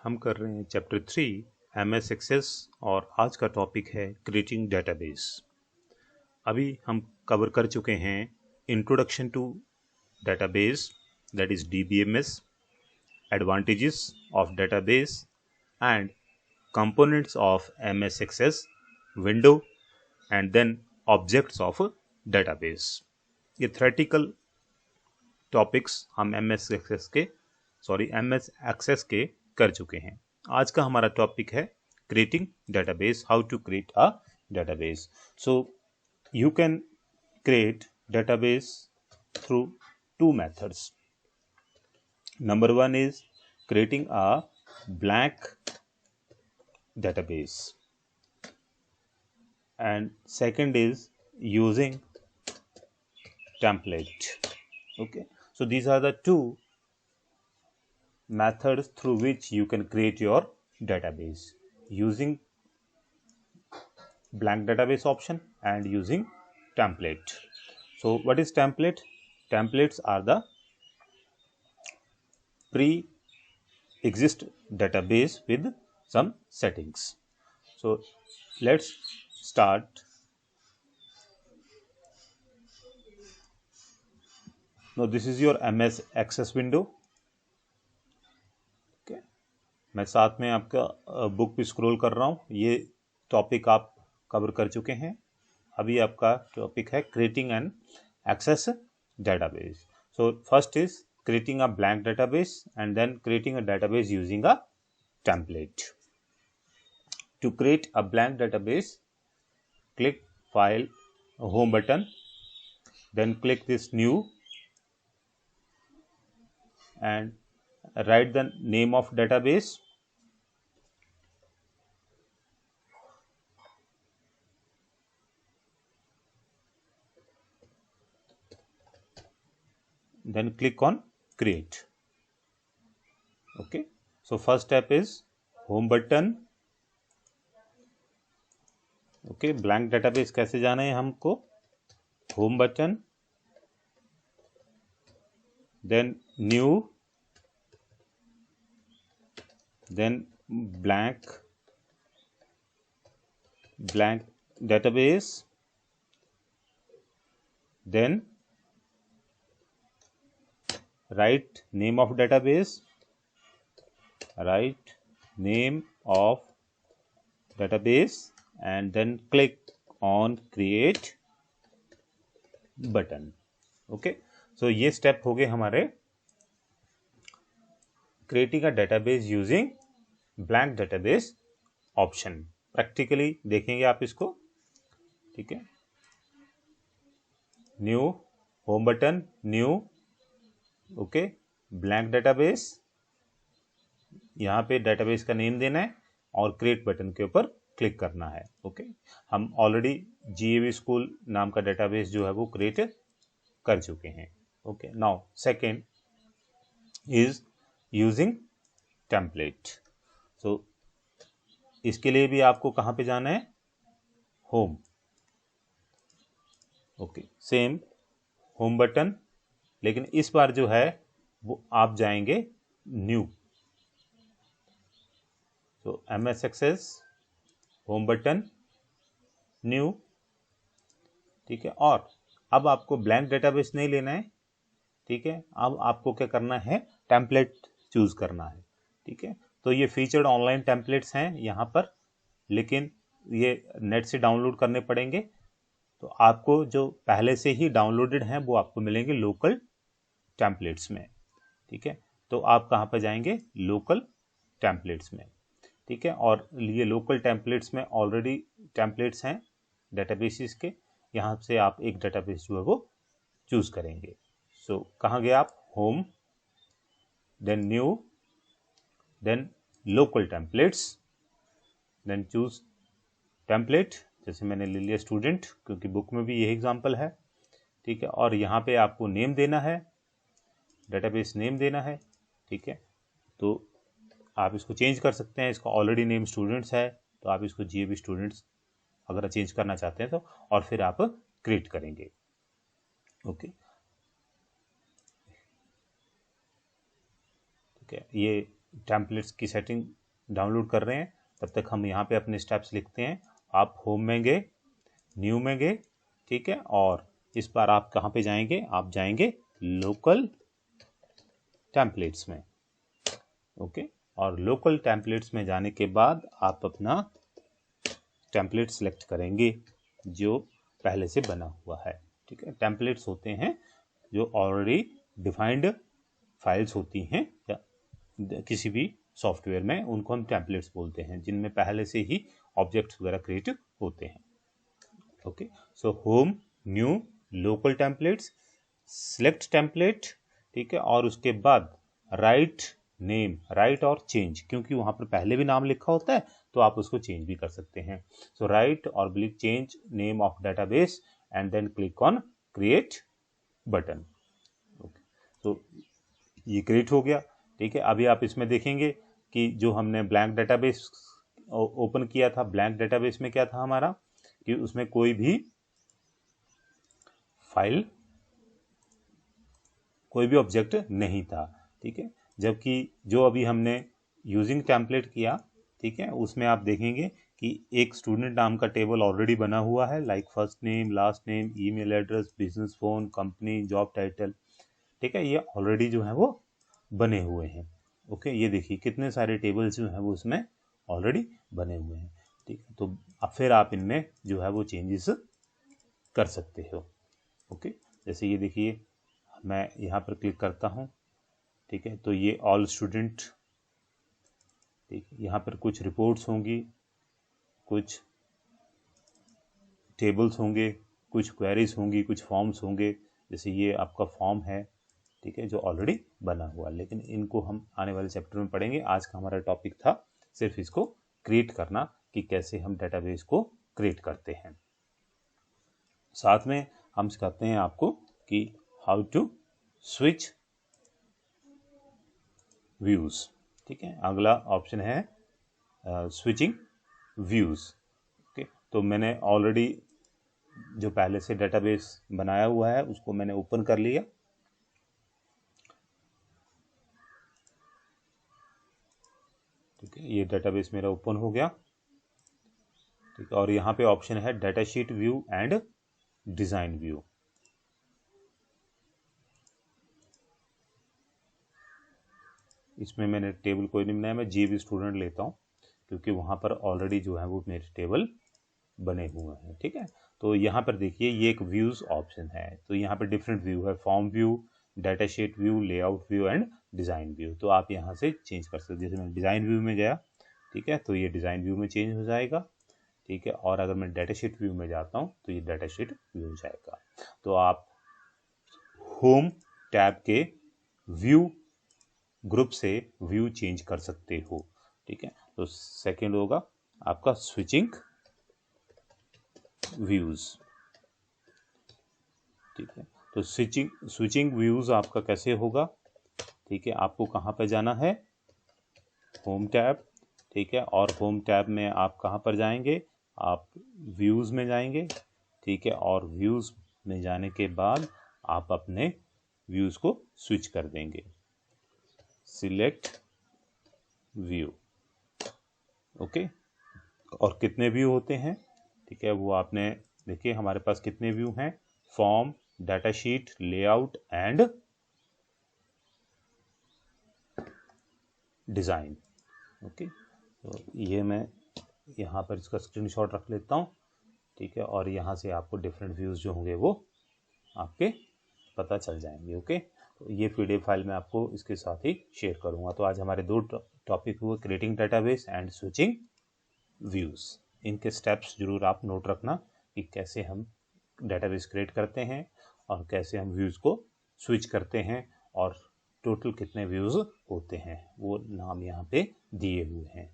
हम कर रहे हैं चैप्टर 3 MS एक्सेस और आज का टॉपिक है क्रिएटिंग डेटाबेस। अभी हम कवर कर चुके हैं introduction to database that is DBMS, advantages of database and components of MS access window and then objects of database. ये थ्योरेटिकल टॉपिक्स हम MS एक्सेस के कर चुके हैं। आज का हमारा टॉपिक है creating database, how to create a database. So you can create database through two methods. Number one is creating a blank database and second is using template. Okay, so these are the two methods through which you can create your database, using blank database option and using template. So what is template? Templates are the pre-exist database with some settings. So let's start. Now this is your MS Access window. Okay, मैं साथ में आपका book पे scroll कर रहा हूँ। ये topic आप कवर कर चुके हैं। अभी आपका टॉपिक है creating an access database. So first is creating a blank database and then creating a database using a template. To create a blank database, click File, Home button, then click this New and write the name of database. Then click on Create. Okay, so first step is Home button. Okay, blank database कैसे जाना है हमको? Home button, then New, then blank database, then write name of database, write name of database and then click on create button. Okay, so ये step हो गए हमारे creating a database using blank database option. Practically देखेंगे आप इसको। ठीक है, new, home button, new, okay, blank database, यहाँ पे डेटाबेस का नेम देना है और क्रिएट बटन के ऊपर क्लिक करना है। ओके, हम ऑलरेडी GAV स्कूल नाम का डेटाबेस जो है वो क्रिएट कर चुके हैं। Okay, now second is using template. So इसके लिए भी आपको कहाँ पे जाना है? Home. Okay, same home button, लेकिन इस बार जो है वो आप जाएंगे न्यू। तो MS access, home button, new. ठीक है, और अब आपको ब्लैंक डेटाबेस नहीं लेना है। ठीक है, अब आपको क्या करना है? टेम्पलेट चूज करना है। ठीक है, तो ये फीचर्ड ऑनलाइन टेम्पलेट्स हैं यहाँ पर, लेकिन ये नेट से डाउनलोड करने पड़ेंगे। तो आपको जो पहले से ही डाउनलोडेड हैं वो आपको मिलेंगे लोकल टेम्पलेट्स में। ठीक है, तो आप कहाँ पर जाएंगे? लोकल टेम्पलेट्स में। ठीक है, और ये लोकल टेम्पलेट्स में ऑलरेडी टेम्पलेट्स हैं डेटाबेसेस के। यहाँ से आप एक डेटाबेस जो है वो चूज करेंगे। सो कहाँ गए आप? Home, then new, then local templates, then choose template. जैसे मैंने ले लिया स्टूडेंट, क्योंकि बुक में भी यही एग्जांपल है। ठीक है, और यहाँ पे आपको नेम देना है, डेटाबेस नेम देना है। ठीक है, तो आप इसको चेंज कर सकते हैं। इसका ऑलरेडी नेम स्टूडेंट्स है, तो आप इसको GAV स्टूडेंट्स अगर चेंज करना चाहते हैं तो, और फिर आप क्रिएट करेंगे। ओके, ठीक है, ये टेम्पलेट्स की सेटिंग डाउनलोड कर रहे हैं, तब तक हम यहाँ पे अपने स्टेप्स लिखते हैं। आप होम में गए, न्यू में गए, ठीक है, और इस बार आप कहाँ पे जाएंगे, आप जाएंगे लोकल टेम्पलेट्स में। ओके, और लोकल टेम्पलेट्स में जाने के बाद आप अपना टेम्पलेट सेलेक्ट करेंगे जो पहले से बना हुआ है। ठीक है, टेम्पलेट्स होते हैं जो ऑलरेडी डिफाइंड फाइल्स होती हैं या किसी भी सॉफ्टवेयर में, उनको हम टेम्पलेट्स बोलते हैं, जिनमें पहले से ही ऑब्जेक्ट्स वगैरह क्रिएट होते हैं। Okay, so home, new, local templates, select template, ठीक है, और उसके बाद राइट नेम, राइट और चेंज, क्योंकि वहां पर पहले भी नाम लिखा होता है तो आप उसको चेंज भी कर सकते हैं। सो राइट और click change name of database and then click on create button. Okay, तो ये क्रिएट हो गया। ठीक है, अभी आप इसमें देखेंगे कि जो हमने ब्लैंक डेटाबेस ओपन किया था, ब्लैंक डेटाबेस में क्या था हमारा कि उसमें कोई भी फाइल, कोई भी ऑब्जेक्ट नहीं था। ठीक है, जबकि जो अभी हमने यूजिंग टेम्पलेट किया, ठीक है, उसमें आप देखेंगे कि एक स्टूडेंट नाम का टेबल ऑलरेडी बना हुआ है, like first name, last name, email address, business phone, company, job title. ठीक है, ये ऑलरेडी जो है वो बने हुए हैं। ओके, ये देखिए कितने सारे टेबल्स जो हैं वो इसमें ऑलरेडी बने हुए हैं। ठीक है, तो अब फिर आप इनमें जो है वो चेंजेस कर सकते हो। ओके, जैसे ये देखिए मैं यहाँ पर क्लिक करता हूँ, ठीक है, तो ये ऑल स्टूडेंट, ठीक, यहाँ पर कुछ रिपोर्ट्स होंगी, कुछ टेबल्स होंगे, कुछ क्वेरीज होंगी, कुछ फॉर्म्स होंगे। जैसे ये आपका फॉर्म है, ठीक है, जो ऑलरेडी बना हुआ, लेकिन इनको हम आने वाले चैप्टर में पढ़ेंगे। आज का हमारा टॉपिक था सिर्फ इसको क्रिएट करना, कि कैसे हम डेटाबेस को क्रिएट करते हैं। साथ में हम सिखाते हैं आपको कि हाउ टू स्विच व्यूज। ठीक है, अगला ऑप्शन है स्विचिंग व्यूज। ओके, तो मैंने ऑलरेडी जो पहले से डेटाबेस बनाया हुआ है उसको मैंने ओपन कर लिया। ठीक है, ये डेटाबेस मेरा ओपन हो गया। ठीक है, और यहाँ पे ऑप्शन है data sheet view and design view. इसमें मैंने टेबल कोई नहीं बनाया, मैं जीबी स्टूडेंट लेता हूँ क्योंकि वहाँ पर ऑलरेडी जो है वो मेरे टेबल बने हुए हैं। ठीक है, तो यहाँ पर देखिए ये एक व्यूज ऑप्शन है, तो यहाँ पर डिफरेंट व्यू है, form view, data sheet view, layout view and design view. तो आप यहाँ से चेंज कर सकते हैं। जैसे मैं डिज़ाइन व्यू में गया, ठीक है, तो ये डिज़ाइन व्यू में चेंज हो जाएगा। ठीक है, और अगर मैं डाटा शीट व्यू में जाता हूँ तो ये डाटा शीट व्यू हो जाएगा। तो आप होम टैब के व्यू ग्रुप से व्यू चेंज कर सकते हो। ठीक है, तो सेकंड होगा आपका स्विचिंग व्यूज। ठीक है, तो स्विचिंग व्यूज आपका कैसे होगा। ठीक है, आपको कहाँ पे जाना है, होम टैब। ठीक है, और होम टैब में आप कहाँ पर जाएंगे, आप व्यूज में जाएंगे। ठीक है, और व्यूज में जाने के बाद आप अपने व्यूज को स्विच कर देंगे, सिलेक्ट व्यू। ओके, और कितने व्यू होते हैं, ठीक है, वो आपने देखिए हमारे पास कितने व्यू हैं, form, data sheet, layout and design. Okay, तो ये मैं यहाँ पर इसका स्क्रीनशॉट रख लेता हूँ। ठीक है, और यहाँ से आपको डिफरेंट व्यूज़ जो होंगे वो आपके पता चल जाएंगे। ओके, तो ये पीडीएफ फाइल मैं आपको इसके साथ ही शेयर करूँगा। तो आज हमारे दो टॉपिक हुए, creating database and switching views. इनके स्टेप्स जरूर आप नोट रखना कि कैसे हम डेटाबेस क्रिएट करते हैं और कैसे हम व्यूज़ को स्विच करते हैं, और टोटल कितने व्यूज़ होते हैं वो नाम यहाँ पे दिए हुए हैं।